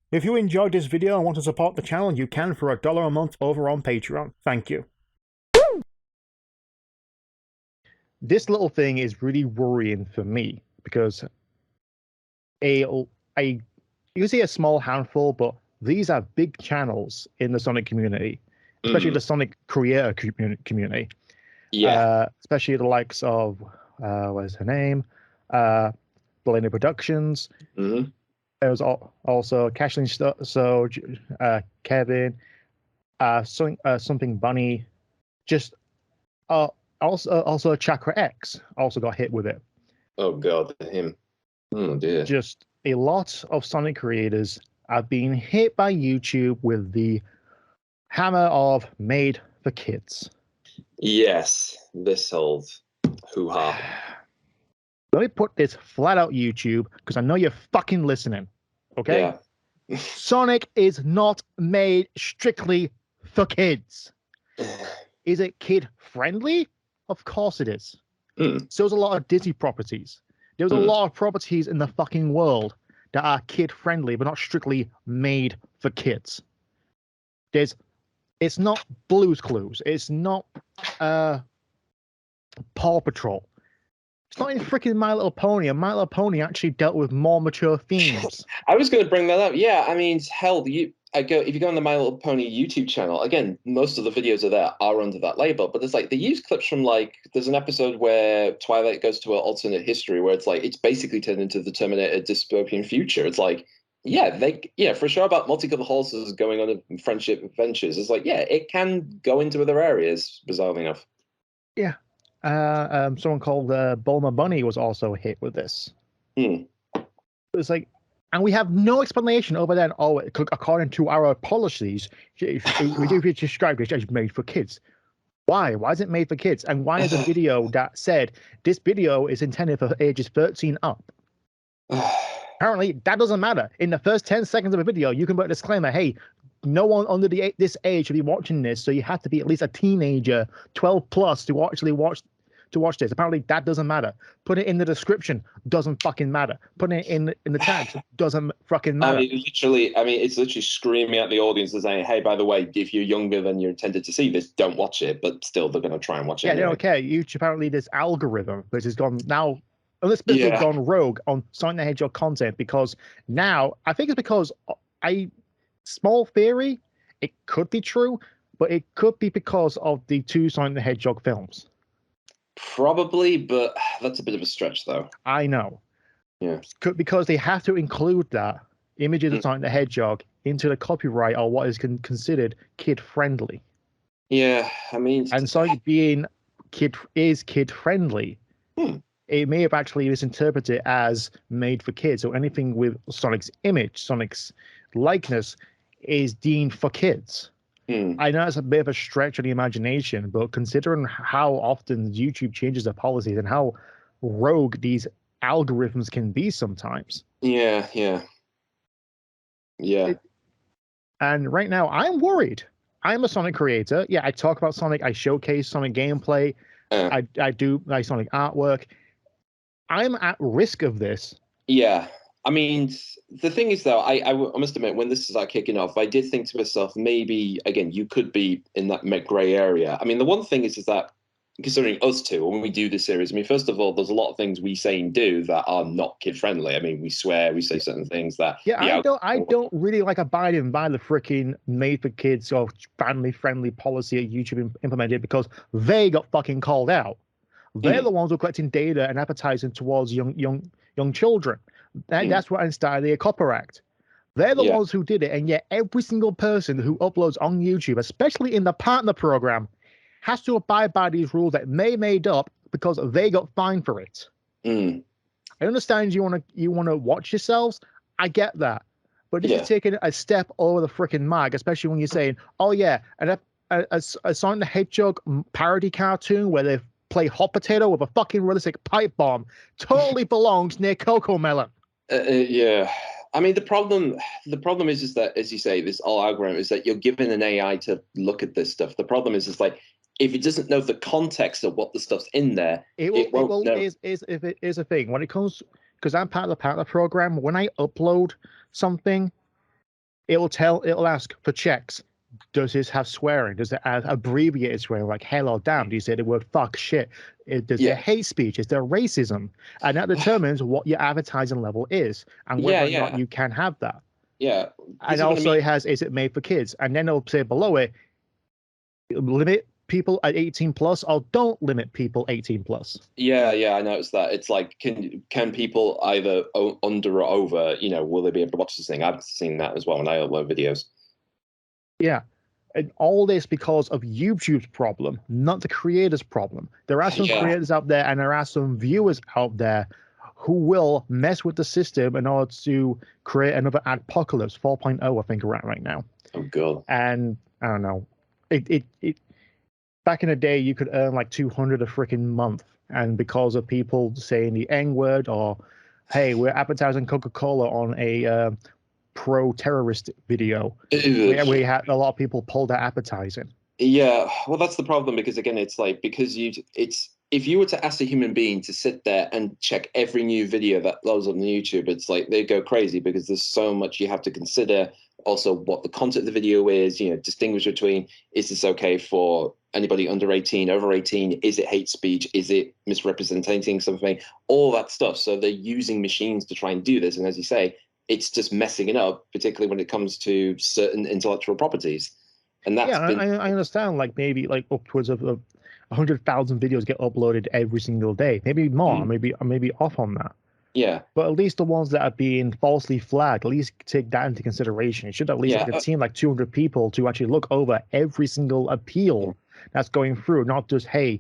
If you enjoyed this video and want to support the channel, you can for $1 a month over on Patreon. Thank you. This little thing is really worrying for me because I usually a small handful, but these are big channels in the Sonic community, especially the Sonic creator community. Yeah. Especially the likes of what's her name? Blaney Productions. Mm-hmm. There was also Cashlin, Kevin, something Bunny, just also Chakra X also got hit with it. Oh God, him. Oh dear. Just a lot of Sonic creators are being hit by YouTube with the hammer of made for kids. Yes, this whole hoo-ha. Let me put this flat out, YouTube, because I know you're fucking listening. Okay? Yeah. Sonic is not made strictly for kids. Is it kid friendly? Of course it is. So there's a lot of Disney properties. There's a lot of properties in the fucking world that are kid friendly, but not strictly made for kids. It's not Blue's Clues. It's not Paw Patrol. It's not even freaking My Little Pony, and My Little Pony actually dealt with more mature themes. I was going to bring that up. Yeah, I mean, hell, if you go on the My Little Pony YouTube channel, again, most of the videos are under that label, but there's like they use clips from there's an episode where Twilight goes to an alternate history where it's basically turned into the Terminator dystopian future. It's like, yeah, for sure about multicolored horses going on friendship adventures. It's like, yeah, it can go into other areas, bizarrely enough. Yeah. Someone called Bulma Bunny was also hit with this. It was like, and we have no explanation over that. Oh, according to our policies, we do describe this as made for kids. Why? Why is it made for kids? And why is a video that said this video is intended for ages 13 up? Apparently, that doesn't matter. In the first 10 seconds of a video, you can put a disclaimer, hey, no one under this age should be watching this, so you have to be at least a teenager, 12 plus, to actually watch this. Apparently, that doesn't matter. Put it in the description, doesn't fucking matter. Put it in the tags, doesn't fucking matter. It's literally screaming at the audience and saying, hey, by the way, if you're younger than you're intended to see this, don't watch it, but still they're going to try and watch it. Yeah, anyway. They don't care. YouTube, apparently, this algorithm, which has gone now, unexpectedly gone rogue on Sonic the Hedgehog content, because now, I think it's because small theory, it could be true, but it could be because of the two Sonic the Hedgehog films. Probably, but that's a bit of a stretch, though. I know. Yeah. Because they have to include that images of Sonic the Hedgehog into the copyright or what is considered kid-friendly. Yeah, I mean... And Sonic being kid-friendly, it may have actually misinterpreted as made for kids, or anything with Sonic's image, Sonic's likeness, is deemed for kids. I know it's a bit of a stretch of the imagination, but considering how often YouTube changes their policies and how rogue these algorithms can be sometimes. Yeah. And right now, I'm worried. I'm a Sonic creator. Yeah, I talk about Sonic. I showcase Sonic gameplay. I do like Sonic artwork. I'm at risk of this. Yeah. I mean, the thing is, though, I must admit, when this is kicking off, I did think to myself, maybe, again, you could be in that gray area. I mean, the one thing is that, considering us two, when we do this series, I mean, first of all, there's a lot of things we say and do that are not kid-friendly. I mean, we swear, we say certain things that... Yeah, I don't really like abiding by the freaking made-for-kids or family-friendly policy that YouTube implemented, because they got fucking called out. They're the ones who are collecting data and advertising towards young children. That's what inspired the COPPA Act. They're the ones who did it, and yet every single person who uploads on YouTube, especially in the partner program, has to abide by these rules that they made up because they got fined for it. I understand you want to watch yourselves. I get that, but this is taking a step over the freaking mark, especially when you're saying, "Oh yeah, a Sonic the Hedgehog parody cartoon where they play hot potato with a fucking realistic pipe bomb totally belongs near Coco Melon." Yeah. I mean, the problem is that, as you say, this all algorithm is that you're given an AI to look at this stuff. The problem is if it doesn't know the context of what the stuff's in there, it won't know. If it is a thing when it comes, because I'm part of the partner program. When I upload something, it'll ask for checks. Does this have swearing? Does it have abbreviated swearing like hell or damn? Do you say the word fuck, shit? Does it hate speech? Is there racism? And that determines what your advertising level is and whether or not you can have that. Yeah. And also it has, is it made for kids? And then it'll say below it, limit people at 18 plus or don't limit people 18 plus. Yeah, I noticed that. It's like, can people either under or over, will they be able to watch this thing? I've seen that as well when I upload videos. Yeah. And all this because of YouTube's problem, not the creators' problem. There are some creators out there and there are some viewers out there who will mess with the system in order to create another adpocalypse 4.0, I think we're at right now. Oh, God. And I don't know. It back in the day, you could earn like 200 a freaking month. And because of people saying the N word or, hey, we're advertising Coca-Cola on a pro-terrorist video, we had a lot of people pull that advertising. Yeah, well, that's the problem because again, it's like if you were to ask a human being to sit there and check every new video that loads up on YouTube, it's like they go crazy because there's so much you have to consider. Also, what the content of the video is, distinguish between, is this okay for anybody under 18, over 18? Is it hate speech? Is it misrepresenting something? All that stuff. So they're using machines to try and do this. And as you say, it's just messing it up, particularly when it comes to certain intellectual properties. And that's I understand, like maybe like upwards of 100,000 videos get uploaded every single day, maybe more, maybe off on that. Yeah, but at least the ones that are being falsely flagged, at least take that into consideration. It should at least take a team like 200 people to actually look over every single appeal that's going through, not just hey,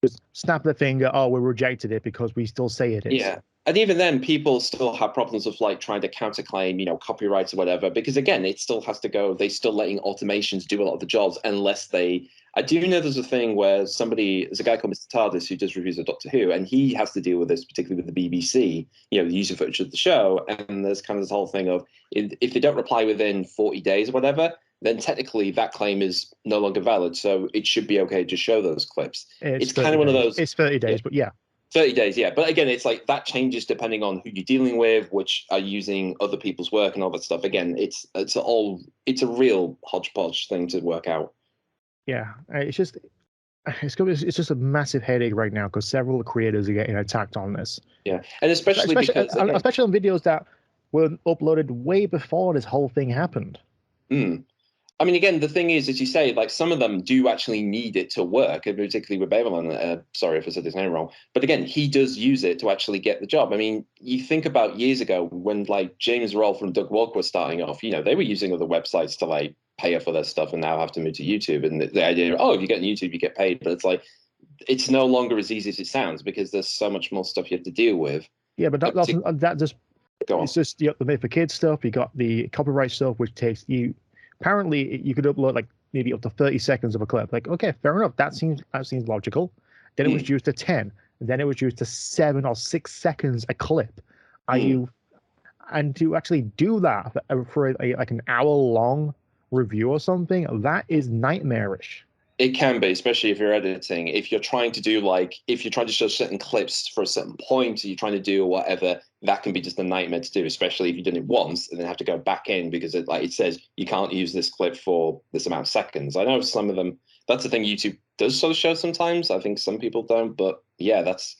just snap the finger, oh, we rejected it because we still say it is. Yeah. And even then, people still have problems of like trying to counterclaim, copyrights or whatever, because again, it still has to go. They're still letting automations do a lot of the jobs unless they. I do know there's a thing where there's a guy called Mr. TARDIS who does reviews of Doctor Who, and he has to deal with this, particularly with the BBC, the user footage of the show. And there's kind of this whole thing of if they don't reply within 40 days or whatever, then technically that claim is no longer valid. So it should be okay to show those clips. It's kind of one of those. It's 30 days, but yeah. 30 days, yeah. But again, it's like that changes depending on who you're dealing with, which are using other people's work and all that stuff. Again, it's a real hodgepodge thing to work out. Yeah, it's just a massive headache right now because several creators are getting attacked on this. Yeah, and especially on videos that were uploaded way before this whole thing happened. I mean, again, the thing is, as you say, like some of them do actually need it to work, particularly with Babylon. Sorry if I said his name wrong. But again, he does use it to actually get the job. I mean, you think about years ago when like James Rolfe and Doug Walker were starting off, they were using other websites to like pay for their stuff and now have to move to YouTube. And the idea of, if you get on YouTube, you get paid. But it's like, it's no longer as easy as it sounds because there's so much more stuff you have to deal with. Yeah, but that just, it's just the Made for Kids stuff. You got the copyright stuff, which takes you. Apparently, you could upload like maybe up to 30 seconds of a clip. Like, okay, fair enough. That seems logical. Then it was reduced to 10. Then it was reduced to 7 or 6 seconds a clip. And to actually do that for like an hour-long review or something, that is nightmarish. It can be, especially if you're editing. If you're trying to do if you're trying to show certain clips for a certain point, or you're trying to do whatever, that can be just a nightmare to do, especially if you did it once and then have to go back in because it says you can't use this clip for this amount of seconds. I know some of them, that's the thing YouTube does sort of show sometimes. I think some people don't, but yeah, that's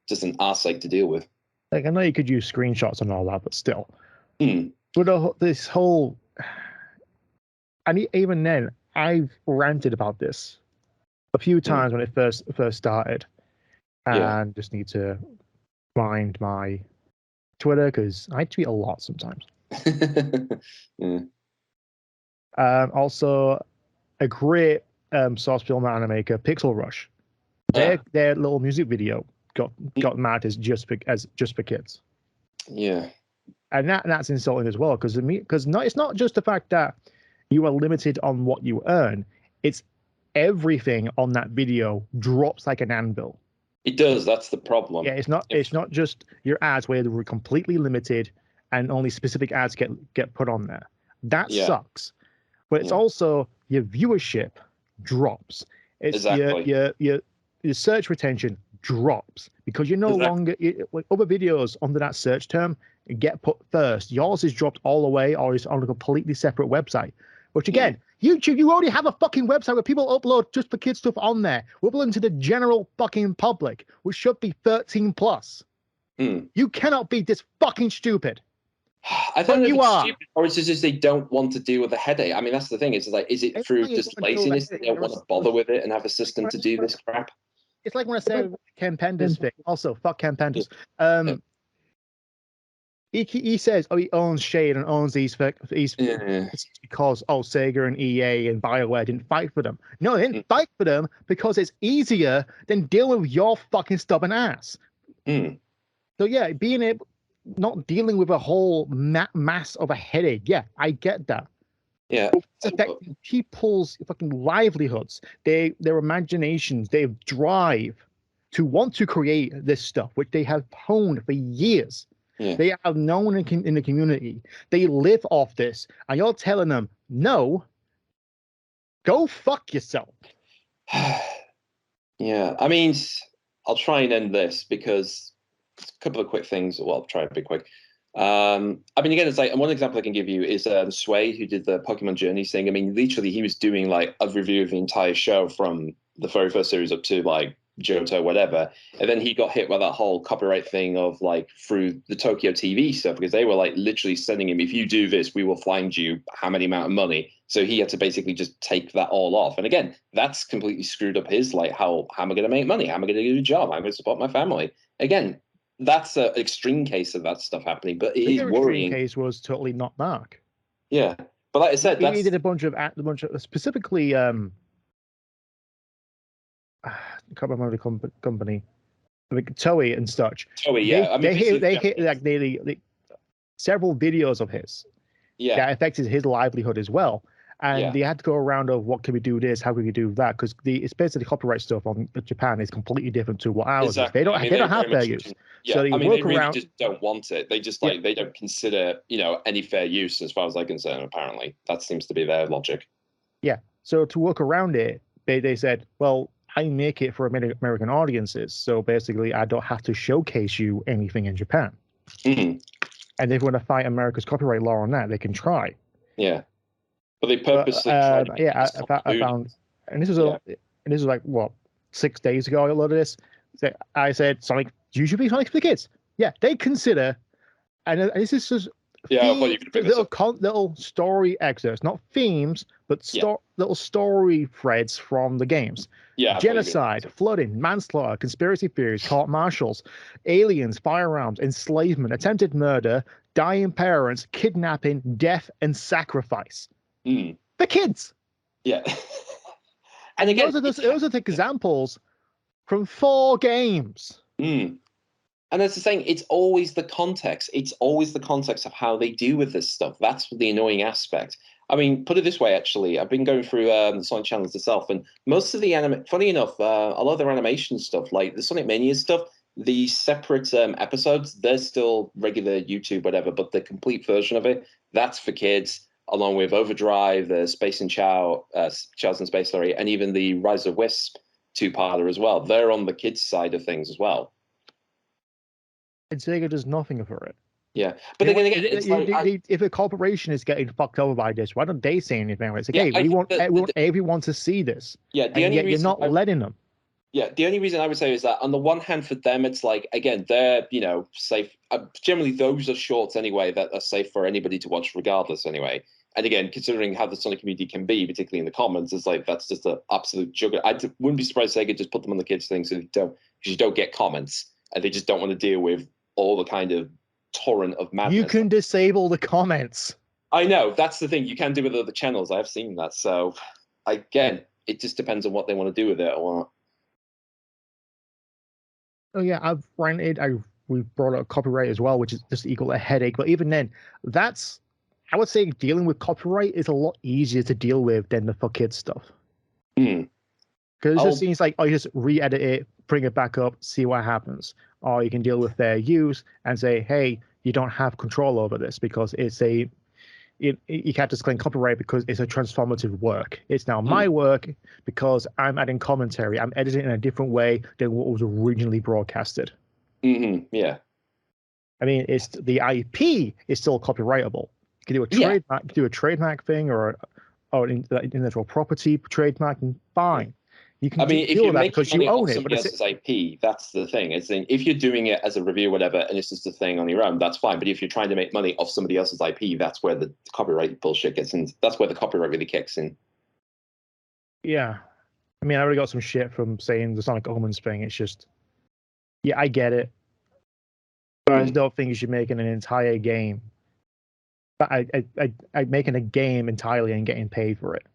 just an arse-ache to deal with. Like, I know you could use screenshots and all that, but still. But this whole, and even then, I've ranted about this a few times when it first started, and just need to find my Twitter because I tweet a lot sometimes. Also, a great source film animator, Pixel Rush. Their little music video got mad as just for kids. Yeah, and that's insulting as well because it's not just the fact that you are limited on what you earn. It's everything on that video drops like an anvil. It does. That's the problem. Yeah, it's not just your ads where they're completely limited and only specific ads get put on there. That sucks. But it's also your viewership drops. It's your search retention drops because you're no longer other videos under that search term get put first. Yours is dropped all the way or is on a completely separate website. Which again, YouTube, you already have a fucking website where people upload just for kids stuff on there. We're uploading to the general fucking public, which should be 13 plus. You cannot be this fucking stupid. I don't know if it's stupid, or is it just they don't want to deal with the headache? I mean, that's the thing. Is like, is it through just laziness that they don't want to bother with it and have a system to do this crap? It's like when I say Ken Pender's thing. Also, fuck Ken Penders. He says, he owns Shade and owns these because Sega and EA and BioWare didn't fight for them. No, they didn't fight for them because it's easier than dealing with your fucking stubborn ass. So yeah, not dealing with a whole mass of a headache. Yeah, I get that. Yeah, it's affecting people's fucking livelihoods, their imaginations, their drive to want to create this stuff, which they have honed for years. They are known in the community. They live off this, and you're telling them, no, go fuck yourself. Yeah, I mean, I'll try and end this because a couple of quick things. Well, I'll try to be quick. I mean, again, it's like one example I can give you is Sway, who did the Pokemon Journeys thing. I mean, literally, he was doing like a review of the entire show from the very first series up to like Johto, whatever, and then he got hit by that whole copyright thing of like through the Tokyo TV stuff, because they were like literally sending him, if you do this, we will find you how many amount of money. So he had to basically just take that all off. And again, that's completely screwed up his like, how am I going to make money? How am I going to do a job? I'm going to support my family. Again, that's an extreme case of that stuff happening, but it is worrying. The case was totally not Mark. Yeah, but like I said, he did a bunch of specifically. I can't remember the company, like Toei and such. Toei, yeah. They hit like nearly several videos of his. Yeah, that affected his livelihood as well. And they had to go around of what can we do this, how can we do that, because especially the copyright stuff on Japan is completely different to what ours is. They don't have fair use. Yeah, so they really just don't want it. They just like they don't consider any fair use as far as I'm concerned. Apparently, that seems to be their logic. Yeah. So to work around it, they said, well, I make it for American audiences, so basically I don't have to showcase you anything in Japan. And if they want to fight America's copyright law on that, they can try. Yeah. But they purposely tried to I found, and this was like what 6 days ago. I loaded this. I said, "Sonic, you should be Sonic for the kids." Yeah, they consider, and this is just little story excerpts, not themes, but little story threads from the games. Yeah, genocide, flooding, manslaughter, conspiracy theories, court martials, aliens, firearms, enslavement, attempted murder, dying parents, kidnapping, death, and sacrifice. The kids. Yeah. And again, those are the examples from 4 games. And that's the thing, it's always the context. It's always the context of how they deal with this stuff. That's the annoying aspect. I mean, put it this way, actually, I've been going through the Sonic channels itself, and most of the funny enough, a lot of their animation stuff, like the Sonic Mania stuff, the separate episodes, they're still regular YouTube, whatever, but the complete version of it, that's for kids, along with Overdrive, the Space and Charles and Space, sorry, and even the Rise of Wisp 2-parter as well. They're on the kids' side of things as well. And Sega does nothing for it. Yeah, but then again, if a corporation is getting fucked over by this, why don't they say anything? It's like, hey, we want everyone to see this. Yeah, the only reason you're not letting them. Yeah, the only reason I would say is that on the one hand, for them, it's like, again, they're safe. Generally, those are shorts anyway that are safe for anybody to watch, regardless. Anyway, and again, considering how the Sonic community can be, particularly in the comments, it's like that's just an absolute juggernaut. I wouldn't be surprised if they could just put them on the kids thing, so you don't get comments, and they just don't want to deal with all the kind of torrent of madness. You can disable the comments. I know, that's the thing. You can do with other channels. I've seen that. So again, it just depends on what they want to do with it or not. Oh yeah, I've rented. We brought up copyright as well, which is just equal a headache. But even then, I would say dealing with copyright is a lot easier to deal with than the for kids stuff. Because it just seems like you just re-edit it, bring it back up, see what happens. Or you can deal with fair use and say, hey, you don't have control over this because you can't just claim copyright because it's a transformative work. It's now my work because I'm adding commentary. I'm editing it in a different way than what was originally broadcasted. Yeah. I mean, it's the IP is still copyrightable. You can do a Yeah. trademark, do a trademark thing, or intellectual property trademark, and fine. You can I mean, if deal you're with that making because you money own off it. somebody else's IP, that's the thing. Is if you're doing it as a review or whatever, and it's just a thing on your own, that's fine. But if you're trying to make money off somebody else's IP, that's where the copyright bullshit gets in. That's where the copyright really kicks in. Yeah. I mean, I already got some shit from saying the Sonic Omens thing. It's just, yeah, I get it. But I don't think you should make an entire game. But I making a game entirely and getting paid for it.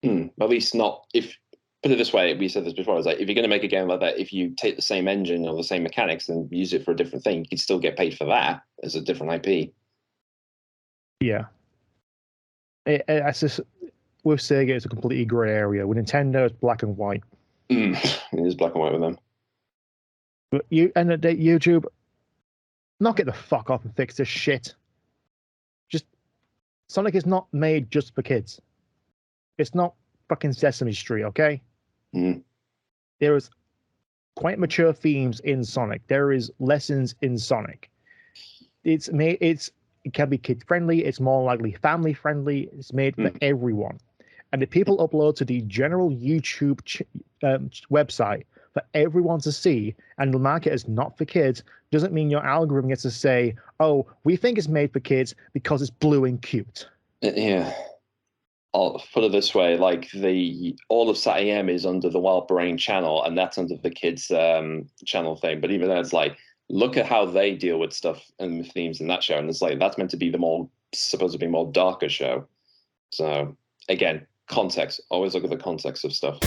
At least not if. Put it this way, we said this before. It's like if you're going to make a game like that, if you take the same engine or the same mechanics and use it for a different thing, you can still get paid for that as a different IP. Yeah. It's just with Sega, it's a completely grey area. With Nintendo, it's black and white. It is black and white with them. But you end of the day, YouTube, knock it the fuck off and fix this shit. Just Sonic is not made just for kids. It's not fucking Sesame Street, okay? There is quite mature themes in Sonic. There is lessons in Sonic. It can be kid friendly. It's more likely family friendly. It's made for everyone. And if people upload to the general YouTube website for everyone to see and mark it as not for kids, doesn't mean your algorithm gets to say, "Oh, we think it's made for kids because it's blue and cute." Yeah. I'll put it this way: like all of Sat AM is under the Wild Brain channel, and that's under the kids channel thing. But even then, it's like, look at how they deal with stuff and themes in that show, and it's like that's meant to be supposed to be more darker show. So again, context. Always look at the context of stuff.